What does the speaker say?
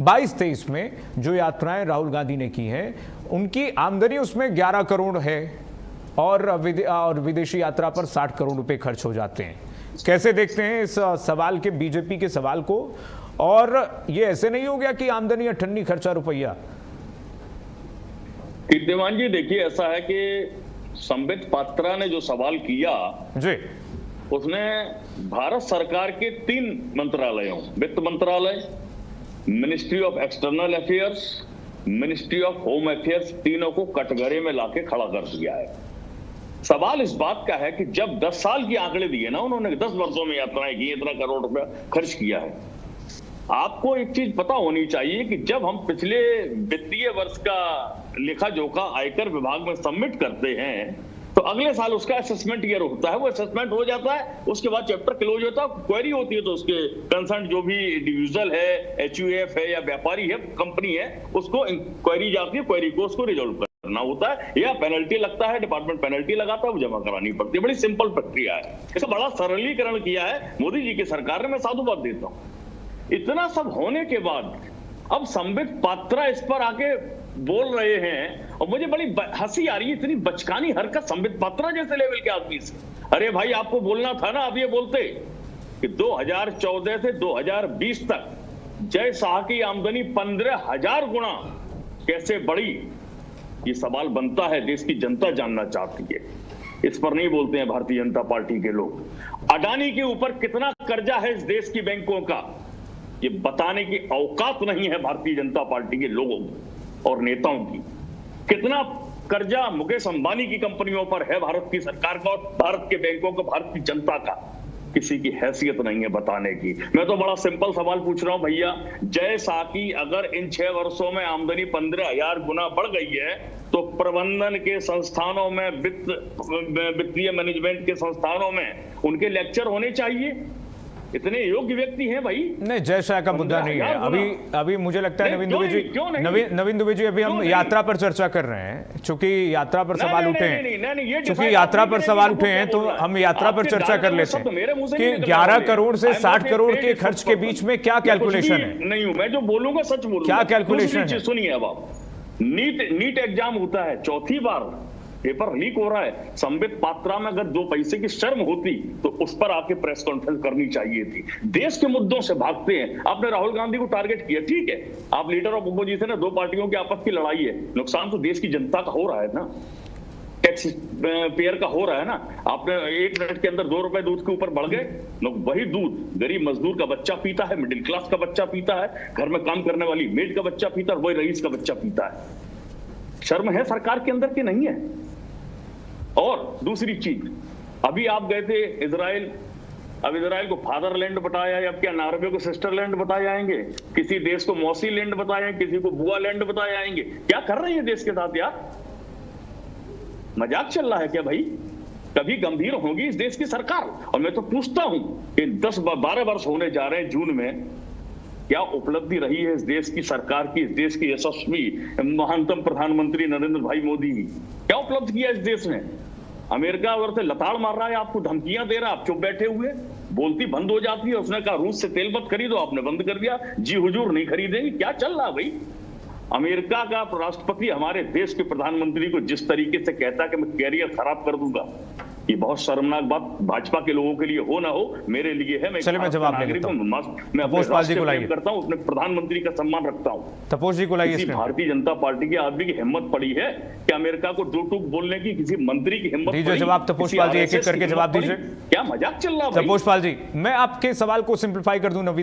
22-23 में जो यात्राएं राहुल गांधी ने की हैं, उनकी आमदनी उसमें 11 करोड़ है और विदेशी यात्रा पर 60 करोड़ रुपए खर्च हो जाते हैं। कैसे देखते हैं इस सवाल के, बीजेपी के सवाल को? और ये ऐसे नहीं हो गया कि आमदनी अठन्नी खर्चा रुपया? कीर्तिमान जी, देखिए ऐसा है कि संबित पात्रा ने जो सवाल किया जी, उसने भारत सरकार के 3 मंत्रालयों, वित्त मंत्रालय, ministry of external affairs, ministry of home affairs, तीनों को कटघरे में लाके खड़ा कर दिया है। सवाल इस बात का है कि जब 10 साल की आंकड़े दिए ना उन्होंने, 10 वर्षों में यात्राएं की, इतना करोड़ रुपया खर्च किया है। आपको एक चीज पता होनी चाहिए कि जब हम पिछले वित्तीय वर्ष का लेखा जोखा आयकर विभाग में सबमिट करते हैं तो अगले साल उसका असेसमेंट ईयर होता है, वो असेसमेंट हो जाता है, उसके बाद चैप्टर क्लोज होता है, क्वेरी होती है तो उसके कंसर्न जो भी इंडिविजुअल है, एचयूएफ है या व्यापारी है, कंपनी है, उसको क्वेरी जाती है, क्वेरी को उसको रिजॉल्व करना होता है या पेनल्टी लगता है, डिपार्टमेंट पेनल्टी लगाता है, वो जमा करानी पड़ती है। बड़ी सिंपल प्रक्रिया है। इसका बड़ा सरलीकरण किया है मोदी जी की सरकार ने, मैं साधुवाद देता हूं। इतना सब होने के बाद अब संबित पात्रा इस पर आके बोल रहे हैं और मुझे बड़ी हंसी आ रही है, इतनी बचकानी हरकत संबित पात्रा जैसे लेवल के आदमी से। अरे भाई, आपको बोलना था ना, आप ये बोलते कि 2014 से 2020 तक जय शाह की आमदनी 15,000 गुना कैसे बढ़ी, ये सवाल बनता है, देश की जनता जानना चाहती है। इस पर नहीं बोलते हैं भारतीय जनता पार्टी के लोग। अडानी के ऊपर कितना कर्जा है इस देश की बैंकों का, ये बताने की औकात नहीं है भारतीय जनता पार्टी के लोगों और नेताओं की। कितना कर्जा मुकेश अंबानी की कंपनियों पर है भारत की सरकार का और भारत के बैंकों का, भारत की जनता का, किसी की हैसियत नहीं है बताने की। मैं तो बड़ा सिंपल सवाल पूछ रहा हूं भैया, जय शाह की अगर इन 6 वर्षों में आमदनी 15,000 गुना बढ़ गई है तो प्रबंधन के संस्थानों में, वित्तीय मैनेजमेंट के संस्थानों में उनके लेक्चर होने चाहिए। इतने योग्य व्यक्ति हैं भाई। नहीं, जय शाह का मुद्दा नहीं है अभी मुझे लगता है। नवीन दुबे जी, अभी हम यात्रा पर चर्चा कर रहे हैं, चूंकि यात्रा पर सवाल उठे हैं, चूंकि यात्रा पर सवाल उठे हैं तो हम यात्रा पर चर्चा कर लेते हैं कि 11 करोड़ से 60 करोड़ के खर्च के बीच में क्या कैलकुलेशन है। नहीं हूं मैं, जो बोलूंगा सच बोलूंगा। क्या कैलकुलेशन है? सुनिए, अब आप नीट एग्जाम होता है, चौथी बार पेपर लीक हो रहा है। संबित पात्रा में अगर 2 पैसे की शर्म होती तो उस पर आके प्रेस कॉन्फ्रेंस करनी चाहिए थी। देश के मुद्दों से भागते हैं। आपने राहुल गांधी को टारगेट किया, ठीक है, आप लीडर ऑफ अपोजिशन है, 2 पार्टियों की आपस की लड़ाई है, नुकसान तो देश की जनता का हो रहा है ना, टैक्स पेयर का हो रहा है ना। आपने 1 मिनट के अंदर 2 रुपए दूध के ऊपर बढ़ गए, वही दूध गरीब मजदूर का बच्चा पीता है, मिडिल क्लास का बच्चा पीता है, घर में काम करने वाली मेड का बच्चा पीता है, वही रईस का बच्चा पीता है। शर्म है सरकार के अंदर की नहीं है? और दूसरी चीज, अभी आप गए थे इजराइल, अब इजराइल को फादरलैंड बताया है, अब क्या नॉर्वे को सिस्टरलैंड बताए जाएंगे, किसी देश को मौसी लैंड बताए, किसी को बुआ लैंड बताए जाएंगे? क्या कर रहे हैं देश के साथ यार? मजाक चल रहा है क्या भाई? कभी गंभीर होगी इस देश की सरकार? और मैं तो पूछता हूं कि 10-12 वर्ष होने जा रहे हैं जून में, क्या उपलब्धि रही है इस देश की सरकार की, इस देश की यशस्वी महानतम प्रधानमंत्री नरेंद्र भाई मोदी की? क्या उपलब्ध किया इस देश ने? अमेरिका उधर से लताड़ मार रहा है, आपको धमकियां दे रहा है, आप चुप बैठे हुए, बोलती बंद हो जाती है। उसने कहा रूस से तेल मत खरीदो, आपने बंद कर दिया, जी हुजूर नहीं खरीदेंगे। क्या चल रहा है भाई? अमेरिका का राष्ट्रपति हमारे देश के प्रधानमंत्री को जिस तरीके से कहता है कि मैं कैरियर खराब कर दूंगा, ये बहुत शर्मनाक बात भाजपा के लोगों के लिए हो ना हो, मेरे लिए है। मैं जवाब नागरिक हूं, मैं अपने राष्ट्र को लाइक करता हूं, अपने प्रधानमंत्री का सम्मान रखता हूं। तपोश जी को लाइए। भारतीय जनता पार्टी के आदमी की हिम्मत पड़ी है कि अमेरिका को 2 टूक बोलने की? किसी मंत्री की हिम्मत दीजिए जवाब तपोश पाल जी, एक एक करके जवाब दीजिए। क्या मजाक चल रहा है? तपोश पाल जी, मैं आपके सवाल को सिंप्लीफाई कर दूं नवीन